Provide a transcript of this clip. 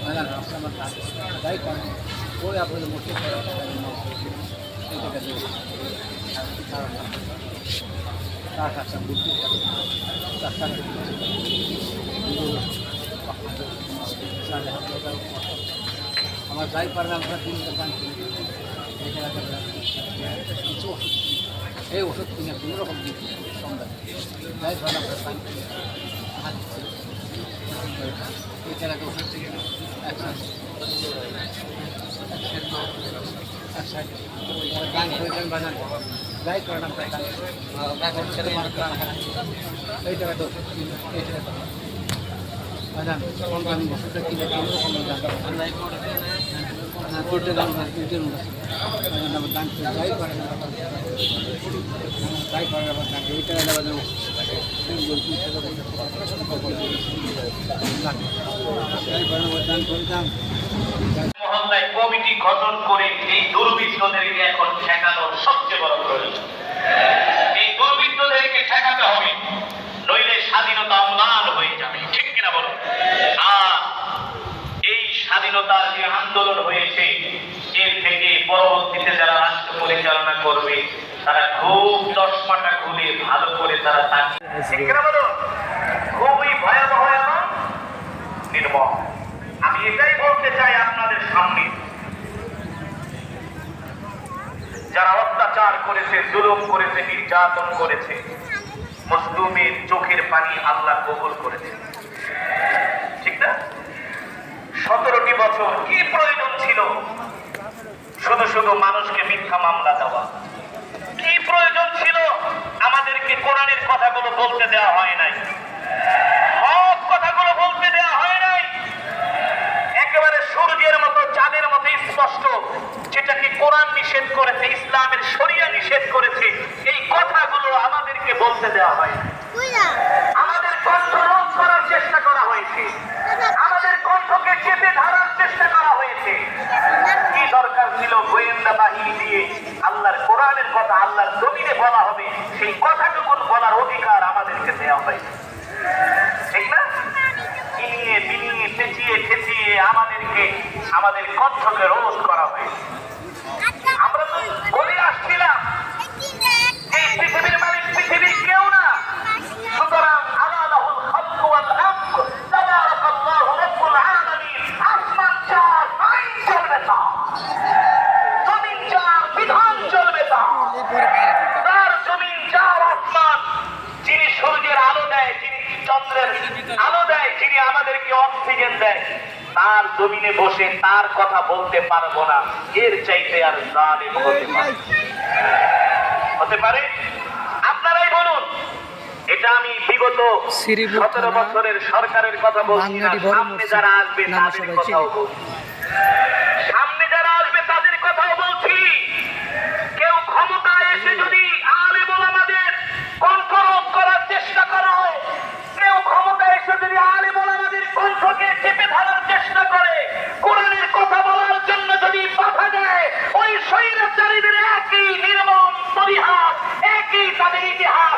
Mana rasa makan, baik kan? Kau yang boleh mesti kalau itu kan itu. Tak sambut, tak sambut. আমার যাই পারবে আমরা তিনি দোকান কিছু ওষুধ এই ওষুধ কিনে কোনো রকম দিচ্ছি সন্ধ্যা যাই পারবে আমরা পাই এই টাকাকে ওষুধ থেকে গান করেছেন বাজান যাই করেন আমরা এই টাকাটা ওষুধ কিনে এই টাকাটা বাজান আমি ওষুধটা কিনে কোনো রকম করতে দাম আমার দান যাই করে যাই করে আমার দান এই টাকা দেওয়া যাবো যাই করে আমার দান করে দাম মহল্লায় কমিটি গঠন করে এই দুর্বৃত্তদেরকে এখন ঠেকানোর সবচেয়ে বড় প্রয়োজন। এই দুর্বৃত্তদেরকে ঠেকাতে হবে, নইলে স্বাধীনতা অম্লান হয়ে যাবে। ঠিক কিনা বলো? এই স্বাধীনতার যে আন্দোলন হয়েছে এর থেকে পরবর্তীতে যারা রাষ্ট্র পরিচালনা করবে তারা খুব চশমাটা খুলে ভালো করে তারা খুবই ভয়াবহ এবং নির্মম। আমি এটাই বলতে চাই আপনাদের সামনে, যারা অত্যাচার করেছে, জুলুম করেছে, নির্যাতন করেছে, মজলুমের চোখের পানি আল্লাহ কবুল করেছে। ঠিক না? 17টি বছর কি প্রয়োজন ছিল শুধু শুধু মানুষকে মিথ্যা মামলা দেওয়া? কি প্রয়োজন ছিল আমাদেরকে কোরআনের কথাগুলো বলতে দেওয়া হয় নাই, হক কথাগুলো বলতে দেওয়া হয় নাই? একেবারে সূর্যের মতো চাঁদের মতো স্পষ্ট যেটাকে কোরআন নিষেধ করেছে, ইসলামের শরিয়া নিষেধ করেছে, এই কথাগুলো আমাদেরকে বলতে দেওয়া হয় না। আমাদের কণ্ঠ রোধ করার চেষ্টা করা হয়েছে, আমাদের কণ্ঠকে চেপে ধরার চেষ্টা করা হয়েছে। কি দরকার ছিল গোয়েন্দা বাহিনী দিয়ে আল্লাহর কোরআনের কথা আল্লাহর জমিনে বলা হবে, সেই কথাটুকু বলার অধিকার আমাদেরকে দেওয়া হয়েছে। ঠিক না? কিনিয়ে বিনিয়ে পেঁচিয়ে ঠেচিয়ে আমাদেরকে আমাদের কণ্ঠকে রোধ করা হয়েছে। আমরা তো বলে আসছিলাম এই পৃথিবীর মালিক পৃথিবীর কেউ না, সুতরাং আলালাহুল খালকু ওয়াল আমর, তাবারাকাল্লাহু রাব্বুল আলামিন। আসমান চার, আইন চলবে তা, জমিন চার, বিধান চলবে তা। তার জমিন চার, আসমান, যিনি সূর্যের আলো দেয়, যিনি চন্দ্রের আলো দেয়, যিনি আমাদেরকে অক্সিজেন দেয়, তার জমিনে বসে তার কথা বলতে পারবো না, এর চাইতে আর জালিম হতে পারে? আপনারাই বলুন। এটা আমি বিগত 17 বছরের সরকারের কথা বলছি না, সামনে যারা আসবে তাদের কথাও বলছি, সামনে যারা আসবে তাদের কথাও বলছি। কেউ ক্ষমতায় এসে যদি আলেম ওলামাদের কণ্ঠ রোধ করার চেষ্টা করে, কেউ ক্ষমতায় এসে যদি আলেম ওলামাদের কণ্ঠকে চেপে ধরার চেষ্টা করে, কোরআনের কথা বলার জন্য যদি বাধা দেয়, ওই স্বৈরাচারীদের একই নির্মম পরিহাস, একই তাদের ইতিহাস।